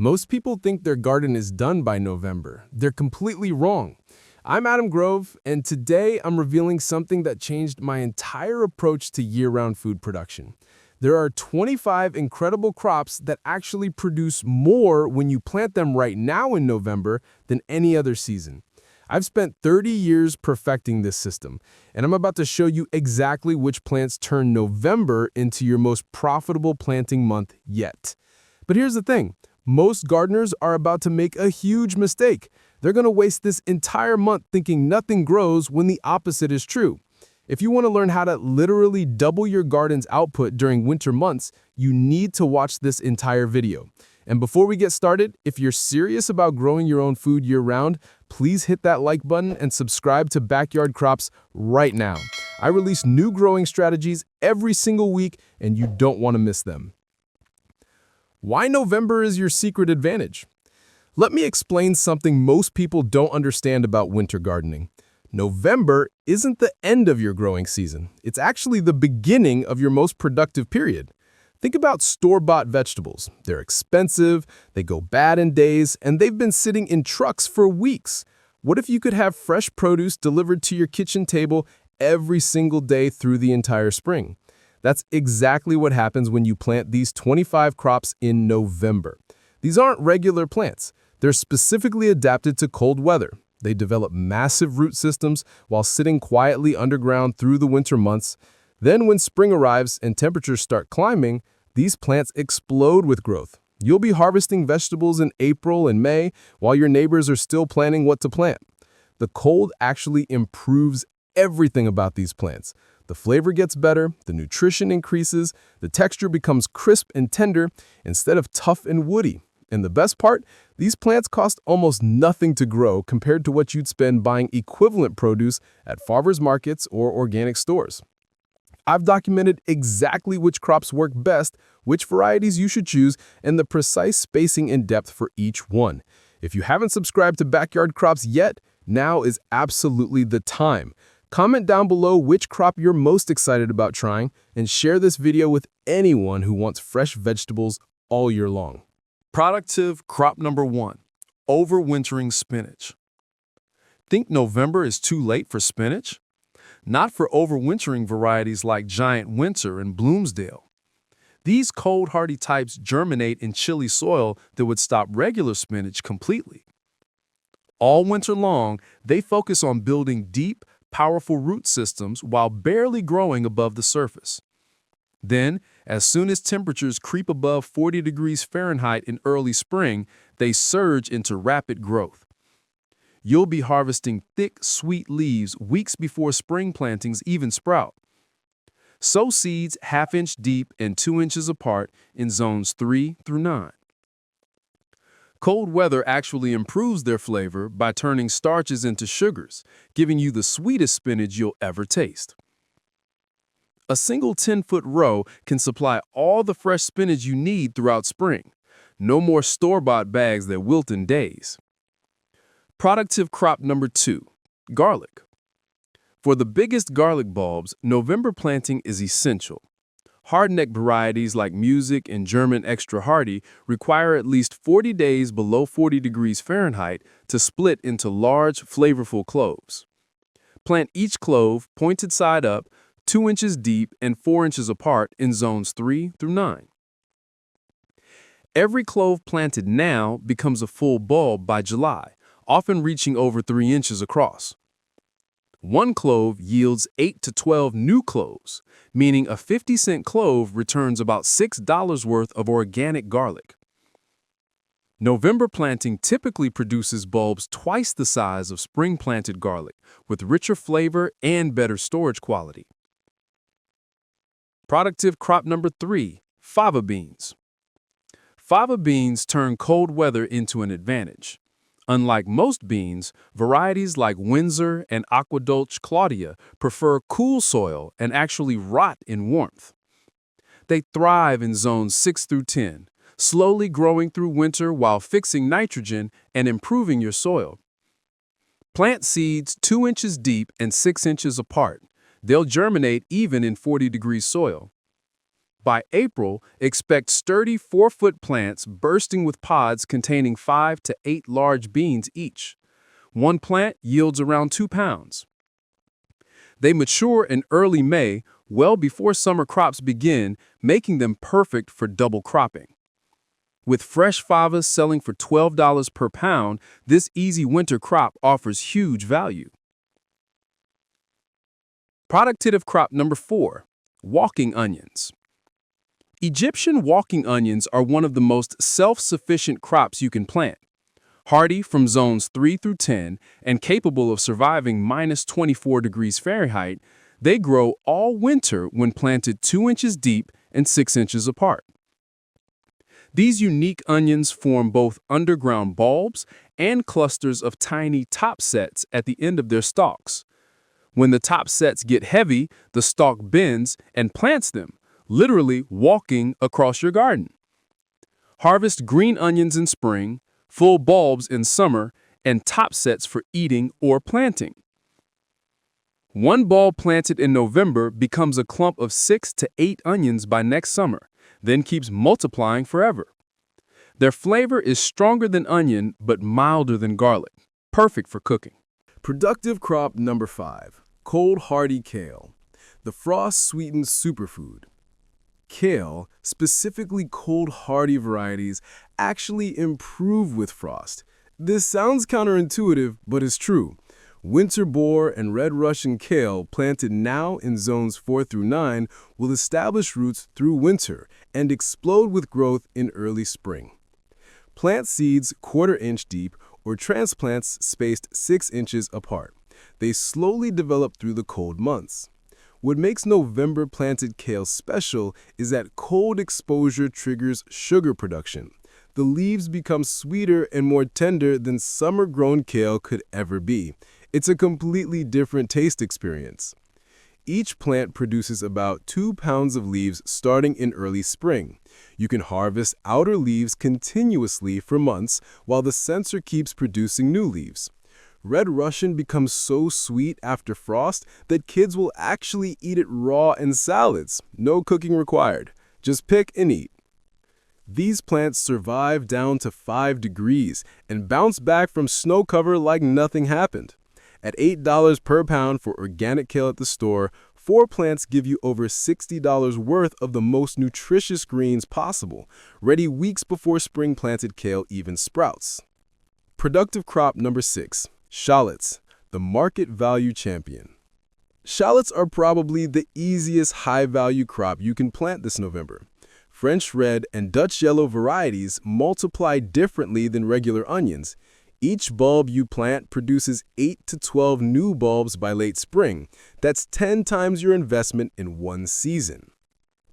Most people think their garden is done by November. They're completely wrong. I'm Adam Grove, and today I'm revealing something that changed my entire approach to year-round food production. There are 25 incredible crops that actually produce more when you plant them right now in November than any other season. I've spent 30 years perfecting this system, and I'm about to show you exactly which plants turn November into your most profitable planting month yet. But here's the thing. Most gardeners are about to make a huge mistake. They're going to waste this entire month thinking nothing grows when the opposite is true. If you want to learn how to literally double your garden's output during winter months, you need to watch this entire video. And before we get started, if you're serious about growing your own food year-round, please hit that like button and subscribe to Backyard Crops right now. I release new growing strategies every single week, and you don't want to miss them. Why November is your secret advantage? Let me explain something most people don't understand about winter gardening. November isn't the end of your growing season. It's actually the beginning of your most productive period. Think about store-bought vegetables. They're expensive, they go bad in days, and they've been sitting in trucks for weeks. What if you could have fresh produce delivered to your kitchen table every single day through the entire spring? That's exactly what happens when you plant these 25 crops in November. These aren't regular plants. They're specifically adapted to cold weather. They develop massive root systems while sitting quietly underground through the winter months. Then when spring arrives and temperatures start climbing, these plants explode with growth. You'll be harvesting vegetables in April and May while your neighbors are still planning what to plant. The cold actually improves everything about these plants. The flavor gets better, the nutrition increases, the texture becomes crisp and tender instead of tough and woody. And the best part, these plants cost almost nothing to grow compared to what you'd spend buying equivalent produce at farmers markets or organic stores. I've documented exactly which crops work best, which varieties you should choose, and the precise spacing and depth for each one. If you haven't subscribed to Backyard Crops yet, now is absolutely the time. Comment down below which crop you're most excited about trying, and share this video with anyone who wants fresh vegetables all year long. Productive crop number 1, overwintering spinach. Think November is too late for spinach? Not for overwintering varieties like Giant Winter and Bloomsdale. These cold hardy types germinate in chilly soil that would stop regular spinach completely. All winter long, they focus on building deep, powerful root systems while barely growing above the surface. Then, as soon as temperatures creep above 40 degrees Fahrenheit in early spring, they surge into rapid growth. You'll be harvesting thick, sweet leaves weeks before spring plantings even sprout. Sow seeds half-inch deep and 2 inches apart in zones 3 through 9. Cold weather actually improves their flavor by turning starches into sugars, giving you the sweetest spinach you'll ever taste. A single 10-foot row can supply all the fresh spinach you need throughout spring. No more store-bought bags that wilt in days. Productive crop number 2, garlic. For the biggest garlic bulbs, November planting is essential. Hardneck varieties like Music and German Extra Hardy require at least 40 days below 40 degrees Fahrenheit to split into large, flavorful cloves. Plant each clove pointed side up, 2 inches deep and 4 inches apart in zones 3 through 9. Every clove planted now becomes a full bulb by July, often reaching over 3 inches across. One clove yields 8 to 12 new cloves, meaning a 50-cent clove returns about $6 worth of organic garlic. November planting typically produces bulbs twice the size of spring-planted garlic, with richer flavor and better storage quality. Productive crop number 3, fava beans. Fava beans turn cold weather into an advantage. Unlike most beans, varieties like Windsor and Aquadulce Claudia prefer cool soil and actually rot in warmth. They thrive in zones 6 through 10, slowly growing through winter while fixing nitrogen and improving your soil. Plant seeds 2 inches deep and 6 inches apart. They'll germinate even in 40-degree soil. By April, expect sturdy 4-foot plants bursting with pods containing 5 to 8 large beans each. One plant yields around 2 pounds. They mature in early May, well before summer crops begin, making them perfect for double cropping. With fresh favas selling for $12 per pound, this easy winter crop offers huge value. Productive crop number 4, walking onions. Egyptian walking onions are one of the most self-sufficient crops you can plant. Hardy from zones 3 through 10 and capable of surviving -24 degrees Fahrenheit, they grow all winter when planted 2 inches deep and 6 inches apart. These unique onions form both underground bulbs and clusters of tiny top sets at the end of their stalks. When the top sets get heavy, the stalk bends and plants them, literally walking across your garden. Harvest green onions in spring, full bulbs in summer, and top sets for eating or planting. One bulb planted in November becomes a clump of 6 to 8 onions by next summer, then keeps multiplying forever. Their flavor is stronger than onion but milder than garlic, perfect for cooking. Productive crop number 5, cold hardy kale, the frost-sweetened superfood. Kale, specifically cold hardy varieties, actually improve with frost. This sounds counterintuitive, but is true. Winter boar and red Russian kale planted now in zones 4 through 9 will establish roots through winter and explode with growth in early spring. Plant seeds 1/4 inch deep or transplants spaced 6 inches apart. They slowly develop through the cold months. What makes November planted kale special is that cold exposure triggers sugar production. The leaves become sweeter and more tender than summer-grown kale could ever be. It's a completely different taste experience. Each plant produces about 2 pounds of leaves starting in early spring. You can harvest outer leaves continuously for months while the sensor keeps producing new leaves. Red Russian becomes so sweet after frost that kids will actually eat it raw in salads. No cooking required. Just pick and eat. These plants survive down to 5 degrees and bounce back from snow cover like nothing happened. At $8 per pound for organic kale at the store, 4 plants give you over $60 worth of the most nutritious greens possible, ready weeks before spring planted kale even sprouts. Productive crop number 6. Shallots, the market value champion. Shallots are probably the easiest high-value crop you can plant this November. French red and Dutch yellow varieties multiply differently than regular onions. Each bulb you plant produces 8 to 12 new bulbs by late spring. That's 10 times your investment in one season.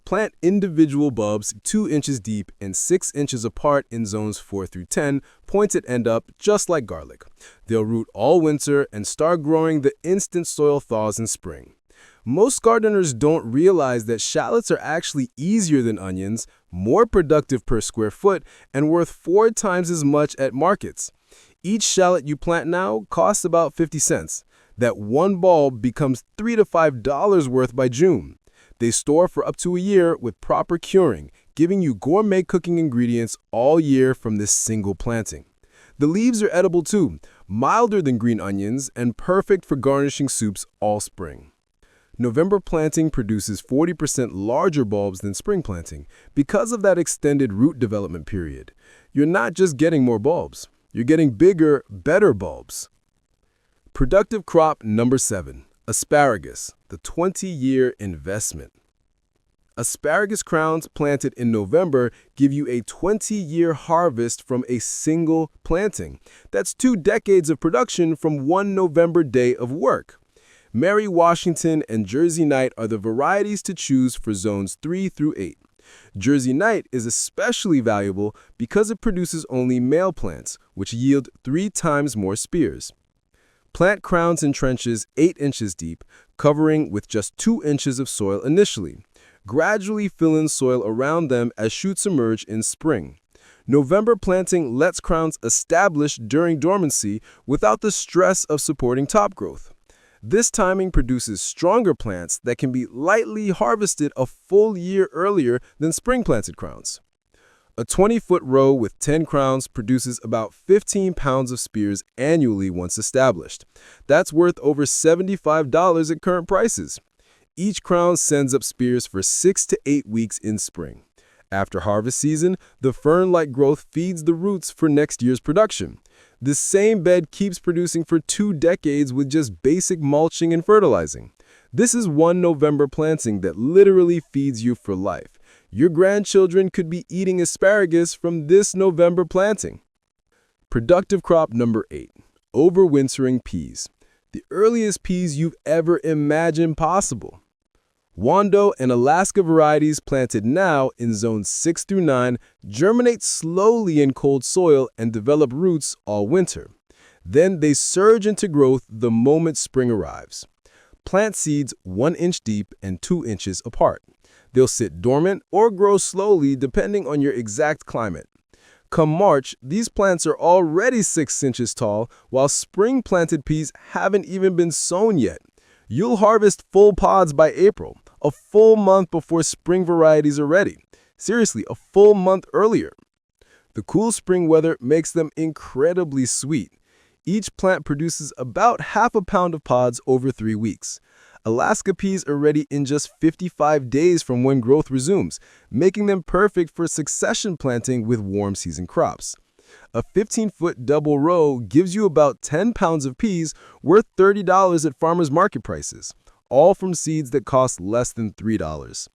Plant individual bulbs 2 inches deep and 6 inches apart in zones 4 through 10, pointed end up just like garlic. They'll root all winter and start growing the instant soil thaws in spring. Most gardeners don't realize that shallots are actually easier than onions, more productive per square foot, and worth 4 times as much at markets. Each shallot you plant now costs about 50 cents. That one bulb becomes $3 to $5 worth by June. They store for up to a year with proper curing, giving you gourmet cooking ingredients all year from this single planting. The leaves are edible too, milder than green onions and perfect for garnishing soups all spring. November planting produces 40% larger bulbs than spring planting because of that extended root development period. You're not just getting more bulbs, you're getting bigger, better bulbs. Productive crop number 7. Asparagus, the 20-year investment. Asparagus crowns planted in November give you a 20-year harvest from a single planting. That's 2 decades of production from one November day of work. Mary Washington and Jersey Night are the varieties to choose for zones 3 through 8. Jersey Night is especially valuable because it produces only male plants, which yield 3 times more spears. Plant crowns in trenches 8 inches deep, covering with just 2 inches of soil initially. Gradually fill in soil around them as shoots emerge in spring. November planting lets crowns establish during dormancy without the stress of supporting top growth. This timing produces stronger plants that can be lightly harvested a full year earlier than spring-planted crowns. A 20-foot row with 10 crowns produces about 15 pounds of spears annually once established. That's worth over $75 at current prices. Each crown sends up spears for 6 to 8 weeks in spring. After harvest season, the fern-like growth feeds the roots for next year's production. This same bed keeps producing for 2 decades with just basic mulching and fertilizing. This is one November planting that literally feeds you for life. Your grandchildren could be eating asparagus from this November planting. Productive crop number 8, overwintering peas. The earliest peas you've ever imagined possible. Wando and Alaska varieties planted now in zones 6 through 9 germinate slowly in cold soil and develop roots all winter. Then they surge into growth the moment spring arrives. Plant seeds 1 inch deep and 2 inches apart. They'll sit dormant or grow slowly depending on your exact climate. Come March, these plants are already 6 inches tall, while spring-planted peas haven't even been sown yet. You'll harvest full pods by April, a full month before spring varieties are ready. Seriously, a full month earlier. The cool spring weather makes them incredibly sweet. Each plant produces about half a pound of pods over 3 weeks. Alaska peas are ready in just 55 days from when growth resumes, making them perfect for succession planting with warm season crops. A 15-foot double row gives you about 10 pounds of peas worth $30 at farmers market prices, all from seeds that cost less than $3.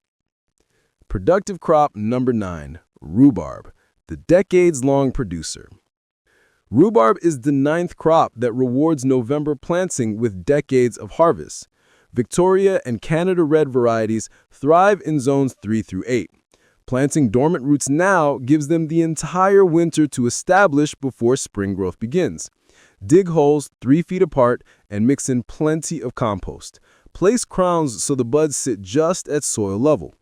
Productive crop number 9, rhubarb, the decades-long producer. Rhubarb is the 9th crop that rewards November planting with decades of harvest. Victoria and Canada Red varieties thrive in zones 3 through 8. Planting dormant roots now gives them the entire winter to establish before spring growth begins. Dig holes 3 feet apart and mix in plenty of compost. Place crowns so the buds sit just at soil level.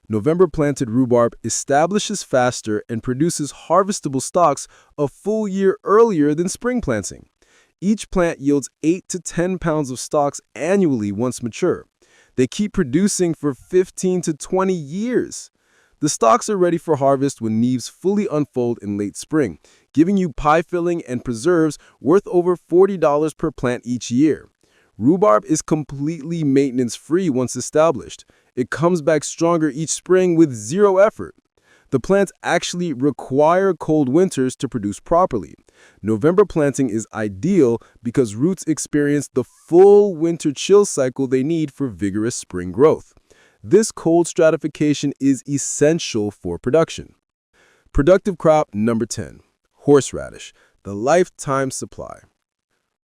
November planted rhubarb establishes faster and produces harvestable stalks a full year earlier than spring planting. Each plant yields 8 to 10 pounds of stalks annually once mature. They keep producing for 15 to 20 years. The stalks are ready for harvest when leaves fully unfold in late spring, giving you pie filling and preserves worth over $40 per plant each year. Rhubarb is completely maintenance-free once established. It comes back stronger each spring with zero effort. The plants actually require cold winters to produce properly. November planting is ideal because roots experience the full winter chill cycle they need for vigorous spring growth. This cold stratification is essential for production. Productive crop number 10, horseradish, the lifetime supply.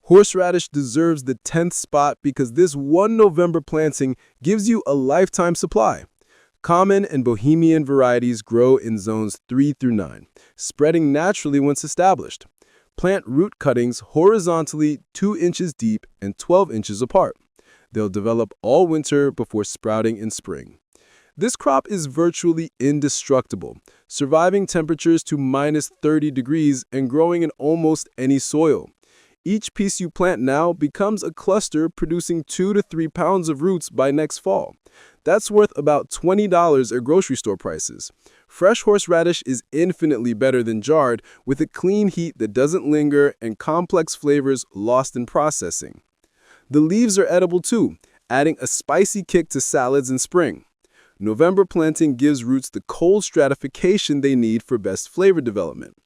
Horseradish deserves the 10th spot because this one November planting gives you a lifetime supply. Common and Bohemian varieties grow in zones 3 through 9, spreading naturally once established. Plant root cuttings horizontally 2 inches deep and 12 inches apart. They'll develop all winter before sprouting in spring. This crop is virtually indestructible, surviving temperatures to minus 30 degrees and growing in almost any soil. Each piece you plant now becomes a cluster producing 2 to 3 pounds of roots by next fall. That's worth about $20 at grocery store prices. Fresh horseradish is infinitely better than jarred, with a clean heat that doesn't linger and complex flavors lost in processing. The leaves are edible too, adding a spicy kick to salads in spring. November planting gives roots the cold stratification they need for best flavor development.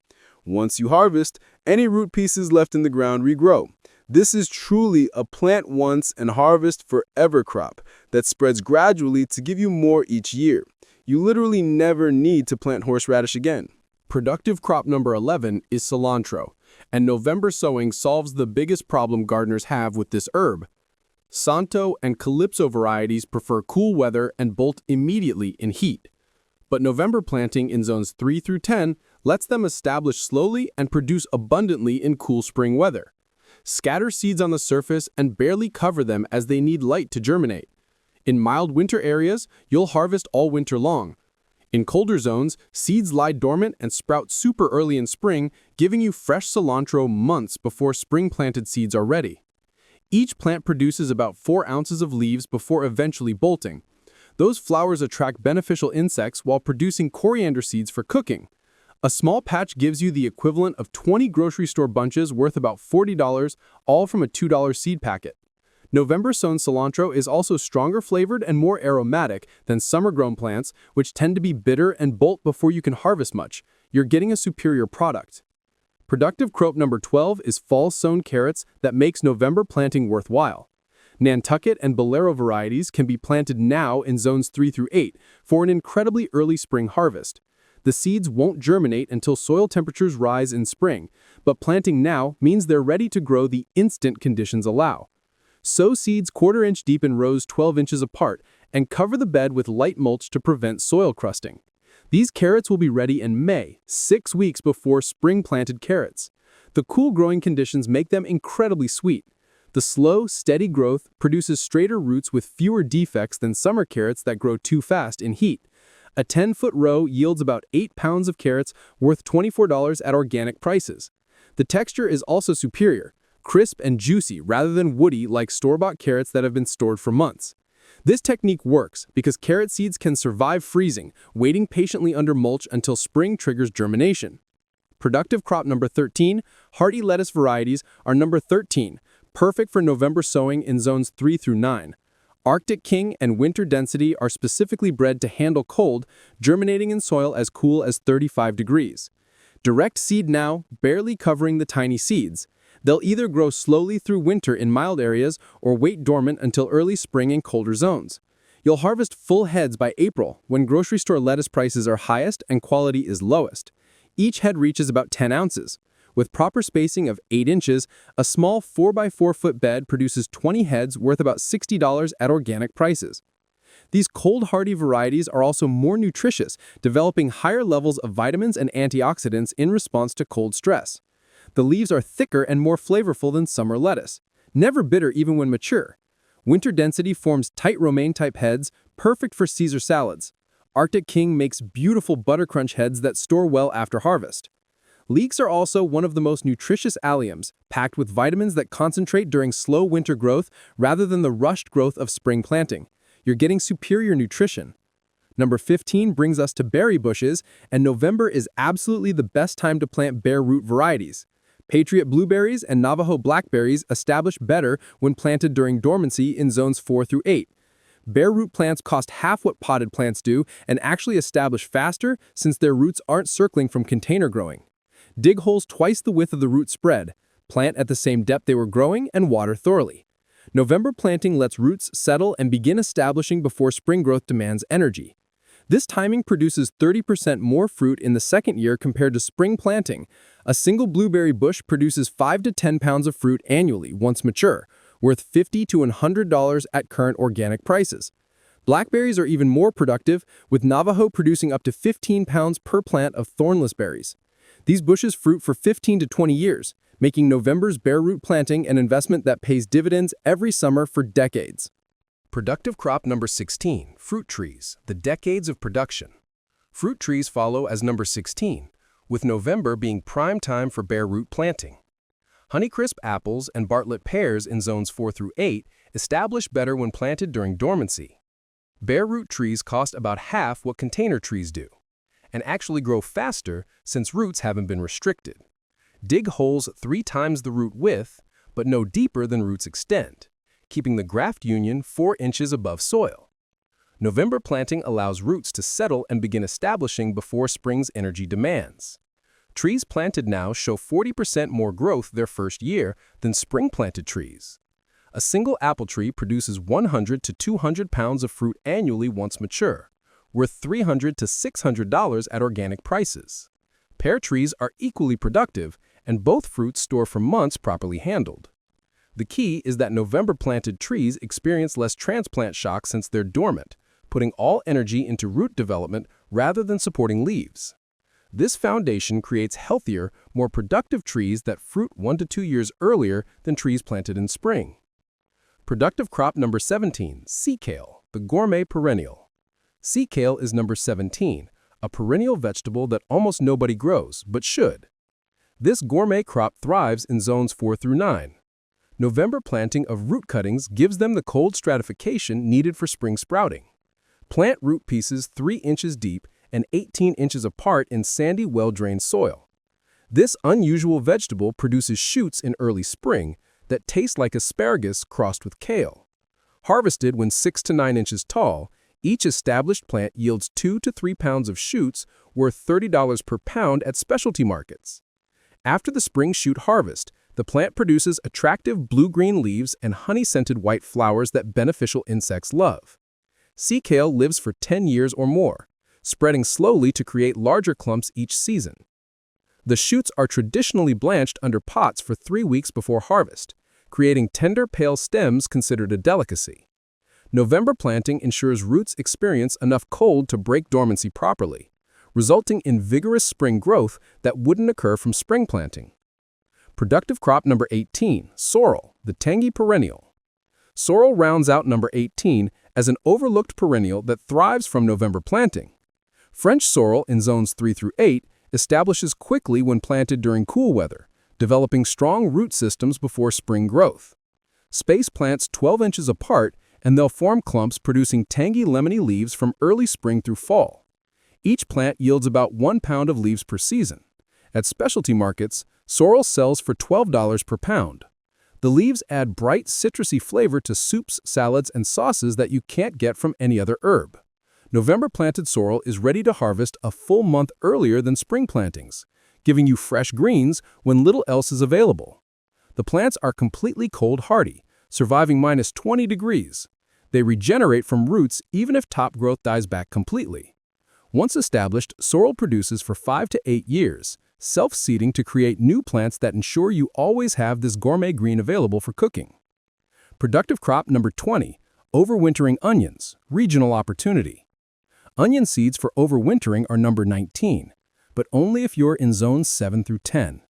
Once you harvest, any root pieces left in the ground regrow. This is truly a plant once and harvest forever crop that spreads gradually to give you more each year. You literally never need to plant horseradish again. Productive crop number 11 is cilantro, and November sowing solves the biggest problem gardeners have with this herb. Santo and Calypso varieties prefer cool weather and bolt immediately in heat. But November planting in zones 3 through 10 lets them establish slowly and produce abundantly in cool spring weather. Scatter seeds on the surface and barely cover them as they need light to germinate. In mild winter areas, you'll harvest all winter long. In colder zones, seeds lie dormant and sprout super early in spring, giving you fresh cilantro months before spring-planted seeds are ready. Each plant produces about 4 ounces of leaves before eventually bolting. Those flowers attract beneficial insects while producing coriander seeds for cooking. A small patch gives you the equivalent of 20 grocery store bunches worth about $40, all from a $2 seed packet. November-sown cilantro is also stronger flavored and more aromatic than summer-grown plants, which tend to be bitter and bolt before you can harvest much. You're getting a superior product. Productive crop number 12 is fall-sown carrots that makes November planting worthwhile. Nantucket and Bolero varieties can be planted now in zones 3 through 8 for an incredibly early spring harvest. The seeds won't germinate until soil temperatures rise in spring, but planting now means they're ready to grow the instant conditions allow. Sow seeds 1/4 inch deep in rows 12 inches apart and cover the bed with light mulch to prevent soil crusting. These carrots will be ready in May, 6 weeks before spring-planted carrots. The cool growing conditions make them incredibly sweet. The slow, steady growth produces straighter roots with fewer defects than summer carrots that grow too fast in heat. A 10-foot row yields about 8 pounds of carrots worth $24 at organic prices. The texture is also superior, crisp and juicy rather than woody like store-bought carrots that have been stored for months. This technique works because carrot seeds can survive freezing, waiting patiently under mulch until spring triggers germination. Productive crop number 13, hardy lettuce varieties, are number 13, perfect for November sowing in zones 3 through 9. Arctic King and Winter Density are specifically bred to handle cold, germinating in soil as cool as 35 degrees. Direct seed now, barely covering the tiny seeds. They'll either grow slowly through winter in mild areas or wait dormant until early spring in colder zones. You'll harvest full heads by April, when grocery store lettuce prices are highest and quality is lowest. Each head reaches about 10 ounces. With proper spacing of 8 inches, a small 4x4 foot bed produces 20 heads worth about $60 at organic prices. These cold hardy varieties are also more nutritious, developing higher levels of vitamins and antioxidants in response to cold stress. The leaves are thicker and more flavorful than summer lettuce, never bitter even when mature. Winter Density forms tight romaine-type heads, perfect for Caesar salads. Arctic King makes beautiful butter crunch heads that store well after harvest. Leeks are also one of the most nutritious alliums, packed with vitamins that concentrate during slow winter growth rather than the rushed growth of spring planting. You're getting superior nutrition. Number 15 brings us to berry bushes, and November is absolutely the best time to plant bare root varieties. Patriot blueberries and Navajo blackberries establish better when planted during dormancy in zones 4 through 8. Bare root plants cost half what potted plants do and actually establish faster since their roots aren't circling from container growing. Dig holes twice the width of the root spread, plant at the same depth they were growing, and water thoroughly. November planting lets roots settle and begin establishing before spring growth demands energy. This timing produces 30% more fruit in the second year compared to spring planting. A single blueberry bush produces 5 to 10 pounds of fruit annually once mature, worth $50 to $100 at current organic prices. Blackberries are even more productive, with Navajo producing up to 15 pounds per plant of thornless berries. These bushes fruit for 15 to 20 years, making November's bare root planting an investment that pays dividends every summer for decades. Productive crop number 16, fruit trees, the decades of production. Fruit trees follow as number 16, with November being prime time for bare root planting. Honeycrisp apples and Bartlett pears in zones 4 through 8 establish better when planted during dormancy. Bare root trees cost about half what container trees do, and actually grow faster since roots haven't been restricted. Dig holes 3 times the root width, but no deeper than roots extend, keeping the graft union 4 inches above soil. November planting allows roots to settle and begin establishing before spring's energy demands. Trees planted now show 40% more growth their first year than spring-planted trees. A single apple tree produces 100 to 200 pounds of fruit annually once mature, worth $300 to $600 at organic prices. Pear trees are equally productive, and both fruits store for months properly handled. The key is that November-planted trees experience less transplant shock since they're dormant, putting all energy into root development rather than supporting leaves. This foundation creates healthier, more productive trees that fruit 1 to 2 years earlier than trees planted in spring. Productive crop number 17, sea kale, the gourmet perennial. Sea kale is number 17, a perennial vegetable that almost nobody grows, but should. This gourmet crop thrives in zones 4 through 9. November planting of root cuttings gives them the cold stratification needed for spring sprouting. Plant root pieces 3 inches deep and 18 inches apart in sandy, well-drained soil. This unusual vegetable produces shoots in early spring that taste like asparagus crossed with kale. Harvested when 6 to 9 inches tall, each established plant yields 2 to 3 pounds of shoots worth $30 per pound at specialty markets. After the spring shoot harvest, the plant produces attractive blue-green leaves and honey-scented white flowers that beneficial insects love. Sea kale lives for 10 years or more, spreading slowly to create larger clumps each season. The shoots are traditionally blanched under pots for 3 weeks before harvest, creating tender, pale stems considered a delicacy. November planting ensures roots experience enough cold to break dormancy properly, resulting in vigorous spring growth that wouldn't occur from spring planting. Productive crop number 18, sorrel, the tangy perennial. Sorrel rounds out number 18 as an overlooked perennial that thrives from November planting. French sorrel in zones 3 through 8 establishes quickly when planted during cool weather, developing strong root systems before spring growth. Space plants 12 inches apart and they'll form clumps producing tangy lemony leaves from early spring through fall. Each plant yields about 1 pound of leaves per season. At specialty markets, sorrel sells for $12 per pound. The leaves add bright citrusy flavor to soups, salads, and sauces that you can't get from any other herb. November planted sorrel is ready to harvest a full month earlier than spring plantings, giving you fresh greens when little else is available. The plants are completely cold hardy, surviving minus 20 degrees. They regenerate from roots even if top growth dies back completely. Once established, sorrel produces for 5 to 8 years, self-seeding to create new plants that ensure you always have this gourmet green available for cooking. Productive crop number 20, overwintering onions, regional opportunity. Onion seeds for overwintering are number 19, but only if you're in zones 7 through 10.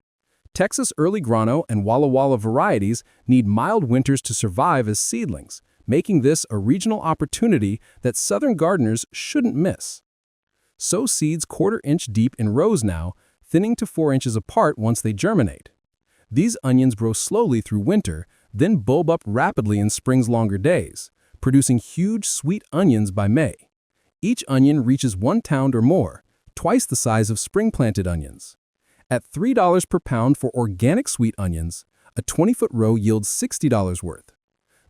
Texas early grano and Walla Walla varieties need mild winters to survive as seedlings, making this a regional opportunity that southern gardeners shouldn't miss. Sow seeds 1/4 inch deep in rows now, thinning to 4 inches apart once they germinate. These onions grow slowly through winter, then bulb up rapidly in spring's longer days, producing huge sweet onions by May. Each onion reaches 1 pound or more, twice the size of spring-planted onions. At $3 per pound for organic sweet onions, a 20-foot row yields $60 worth.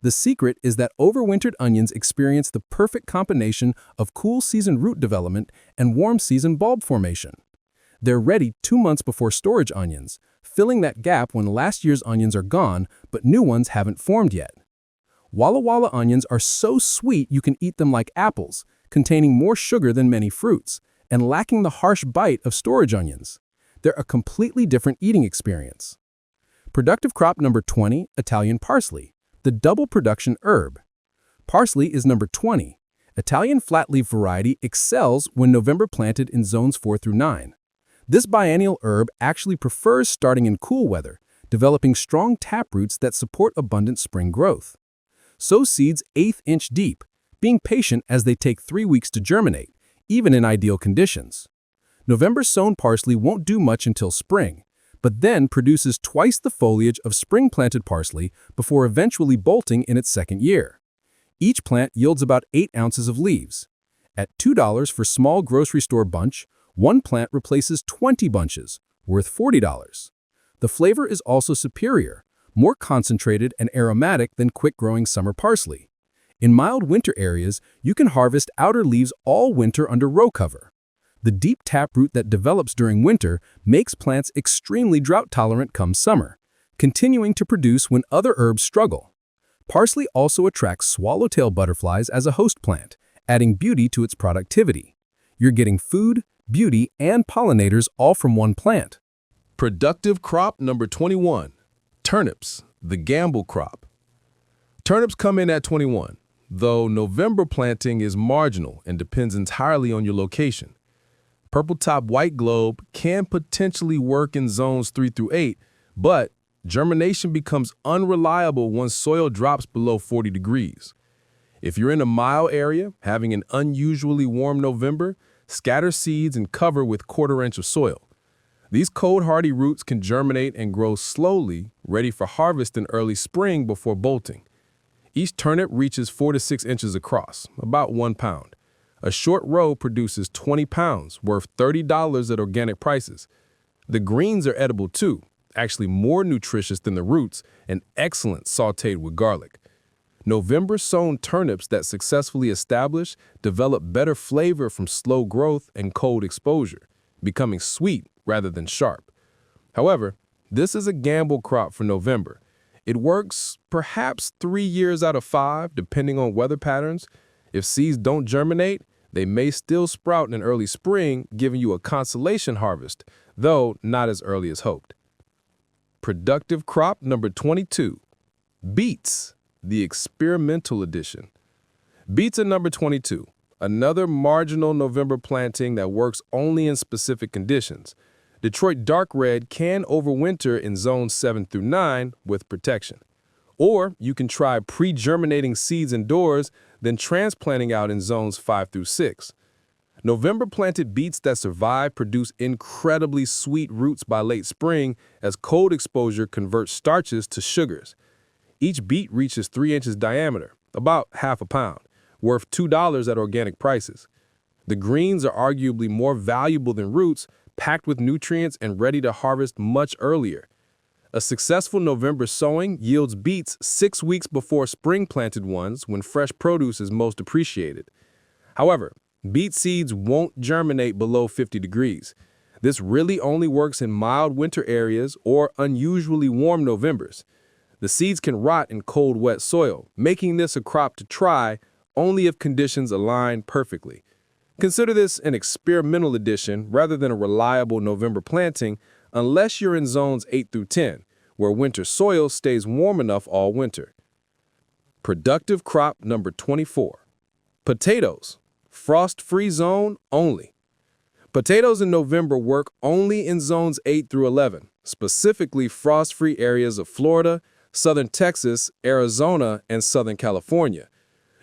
The secret is that overwintered onions experience the perfect combination of cool season root development and warm season bulb formation. They're ready 2 months before storage onions, filling that gap when last year's onions are gone but new ones haven't formed yet. Walla Walla onions are so sweet you can eat them like apples, containing more sugar than many fruits, and lacking the harsh bite of storage onions. They're a completely different eating experience. Productive crop number 20, Italian parsley, the double production herb. Parsley is number 20. Italian flatleaf variety excels when November planted in zones 4 through 9. This biennial herb actually prefers starting in cool weather, developing strong taproots that support abundant spring growth. Sow seeds 1/8 inch deep, being patient as they take 3 weeks to germinate, even in ideal conditions. November sown parsley won't do much until spring, but then produces twice the foliage of spring-planted parsley before eventually bolting in its second year. Each plant yields about 8 ounces of leaves. At $2 for small grocery store bunch, one plant replaces 20 bunches, worth $40. The flavor is also superior, more concentrated and aromatic than quick-growing summer parsley. In mild winter areas, you can harvest outer leaves all winter under row cover. The deep taproot that develops during winter makes plants extremely drought-tolerant come summer, continuing to produce when other herbs struggle. Parsley also attracts swallowtail butterflies as a host plant, adding beauty to its productivity. You're getting food, beauty, and pollinators all from one plant. Productive crop number 21, turnips, the gamble crop. Turnips come in at 21, though November planting is marginal and depends entirely on your location. Purple top white globe can potentially work in zones 3 through 8, but germination becomes unreliable once soil drops below 40 degrees. If you're in a mild area, having an unusually warm November, scatter seeds and cover with 1/4 inch of soil. These cold-hardy roots can germinate and grow slowly, ready for harvest in early spring before bolting. Each turnip reaches 4 to 6 inches across, about 1 pound. A short row produces 20 pounds, worth $30 at organic prices. The greens are edible too, actually more nutritious than the roots and excellent sautéed with garlic. November-sown turnips that successfully establish develop better flavor from slow growth and cold exposure, becoming sweet rather than sharp. However, this is a gamble crop for November. It works perhaps 3 years out of 5, depending on weather patterns. If seeds don't germinate, they may still sprout in early spring, giving you a consolation harvest, though not as early as hoped. Productive crop number 22, beets, the experimental edition. Beets are number 22, another marginal November planting that works only in specific conditions. Detroit dark red can overwinter in zones 7 through 9 with protection. Or you can try pre-germinating seeds indoors, then transplanting out in zones 5 through 6. November planted beets that survive produce incredibly sweet roots by late spring as cold exposure converts starches to sugars. Each beet reaches 3 inches diameter, about half a pound, worth $2 at organic prices. The greens are arguably more valuable than roots, packed with nutrients and ready to harvest much earlier. A successful November sowing yields beets 6 weeks before spring-planted ones when fresh produce is most appreciated. However, beet seeds won't germinate below 50 degrees. This really only works in mild winter areas or unusually warm Novembers. The seeds can rot in cold, wet soil, making this a crop to try only if conditions align perfectly. Consider this an experimental edition rather than a reliable November planting unless you're in zones 8 through 10, where winter soil stays warm enough all winter. Productive crop number 24, potatoes, frost-free zone only. Potatoes in November work only in zones 8 through 11, specifically frost-free areas of Florida, southern Texas, Arizona, and southern California.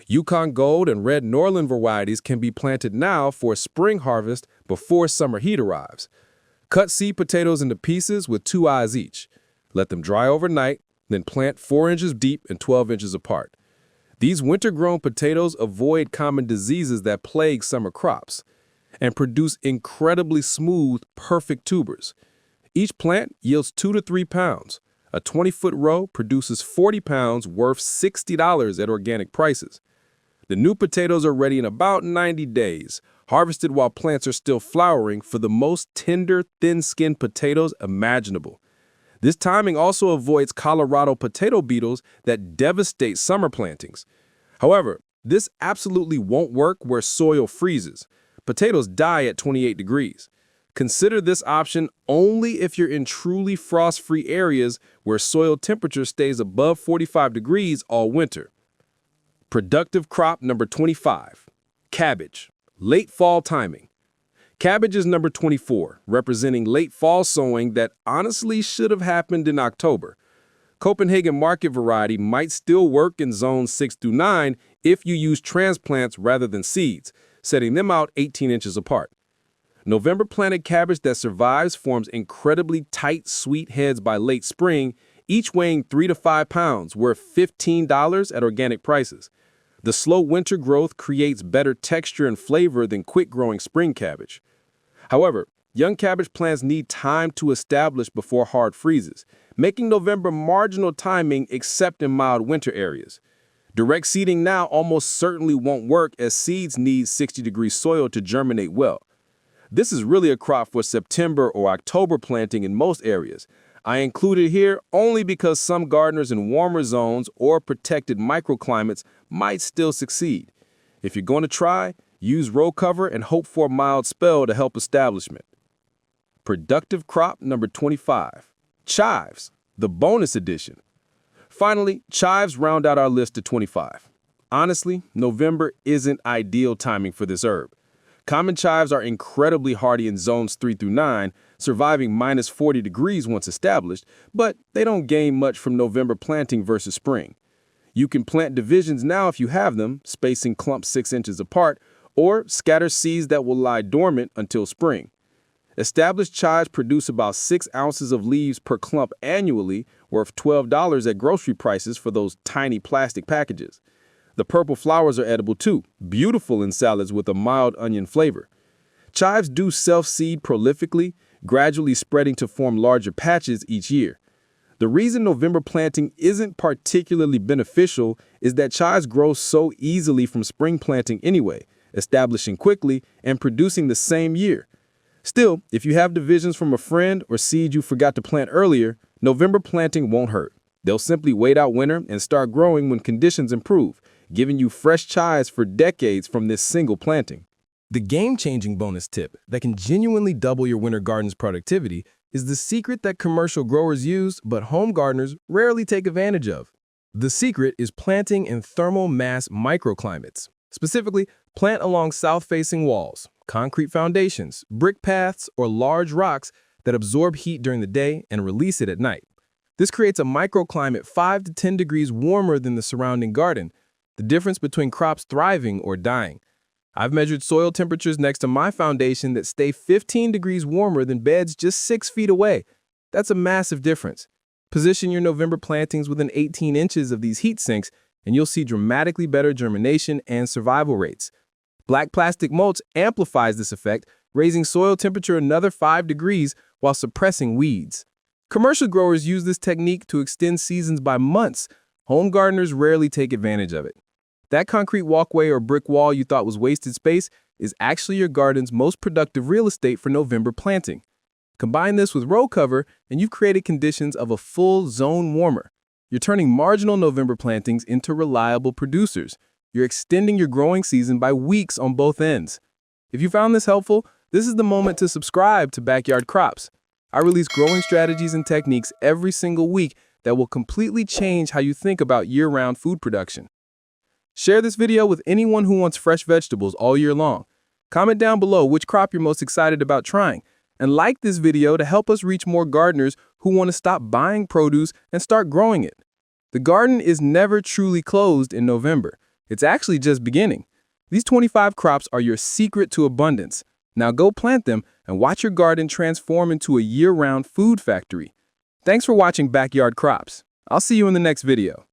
Yukon Gold and Red Norland varieties can be planted now for a spring harvest before summer heat arrives. Cut seed potatoes into pieces with 2 eyes each. Let them dry overnight, then plant 4 inches deep and 12 inches apart. These winter-grown potatoes avoid common diseases that plague summer crops and produce incredibly smooth, perfect tubers. Each plant yields 2 to 3 pounds. A 20-foot row produces 40 pounds worth $60 at organic prices. The new potatoes are ready in about 90 days, harvested while plants are still flowering for the most tender, thin-skinned potatoes imaginable. This timing also avoids Colorado potato beetles that devastate summer plantings. However, this absolutely won't work where soil freezes. Potatoes die at 28 degrees. Consider this option only if you're in truly frost-free areas where soil temperature stays above 45 degrees all winter. Productive crop number 25, cabbage, late fall timing. Cabbage is number 24, representing late fall sowing that honestly should have happened in October. Copenhagen market variety might still work in zones 6 through 9 if you use transplants rather than seeds, setting them out 18 inches apart. November planted cabbage that survives forms incredibly tight, sweet heads by late spring, each weighing 3 to 5 pounds, worth $15 at organic prices. The slow winter growth creates better texture and flavor than quick-growing spring cabbage. However, young cabbage plants need time to establish before hard freezes, making November marginal timing except in mild winter areas. Direct seeding now almost certainly won't work as seeds need 60-degree soil to germinate well. This is really a crop for September or October planting in most areas. I include it here only because some gardeners in warmer zones or protected microclimates might still succeed. If you're going to try, use row cover and hope for a mild spell to help establishment. Productive crop number 25, chives, the bonus edition. Finally, chives round out our list to 25. Honestly, November isn't ideal timing for this herb. Common chives are incredibly hardy in zones 3 through 9, surviving minus 40 degrees once established, but they don't gain much from November planting versus spring. You can plant divisions now if you have them, spacing clumps 6 inches apart, or scatter seeds that will lie dormant until spring. Established chives produce about 6 ounces of leaves per clump annually, worth $12 at grocery prices for those tiny plastic packages. The purple flowers are edible too, beautiful in salads with a mild onion flavor. Chives do self-seed prolifically, gradually spreading to form larger patches each year. The reason November planting isn't particularly beneficial is that chives grow so easily from spring planting anyway, establishing quickly and producing the same year. Still, if you have divisions from a friend or seed you forgot to plant earlier, November planting won't hurt. They'll simply wait out winter and start growing when conditions improve, giving you fresh chives for decades from this single planting. The game-changing bonus tip that can genuinely double your winter garden's productivity is the secret that commercial growers use but home gardeners rarely take advantage of. The secret is planting in thermal mass microclimates. Specifically, plant along south-facing walls, concrete foundations, brick paths, or large rocks that absorb heat during the day and release it at night. This creates a microclimate 5 to 10 degrees warmer than the surrounding garden, the difference between crops thriving or dying. I've measured soil temperatures next to my foundation that stay 15 degrees warmer than beds just 6 feet away. That's a massive difference. Position your November plantings within 18 inches of these heat sinks, and you'll see dramatically better germination and survival rates. Black plastic mulch amplifies this effect, raising soil temperature another 5 degrees while suppressing weeds. Commercial growers use this technique to extend seasons by months. Home gardeners rarely take advantage of it. That concrete walkway or brick wall you thought was wasted space is actually your garden's most productive real estate for November planting. Combine this with row cover, and you've created conditions of a full zone warmer. You're turning marginal November plantings into reliable producers. You're extending your growing season by weeks on both ends. If you found this helpful, this is the moment to subscribe to Backyard Crops. I release growing strategies and techniques every single week that will completely change how you think about year-round food production. Share this video with anyone who wants fresh vegetables all year long. Comment down below which crop you're most excited about trying, and like this video to help us reach more gardeners who want to stop buying produce and start growing it. The garden is never truly closed in November. It's actually just beginning. These 25 crops are your secret to abundance. Now go plant them and watch your garden transform into a year-round food factory. Thanks for watching Backyard Crops. I'll see you in the next video.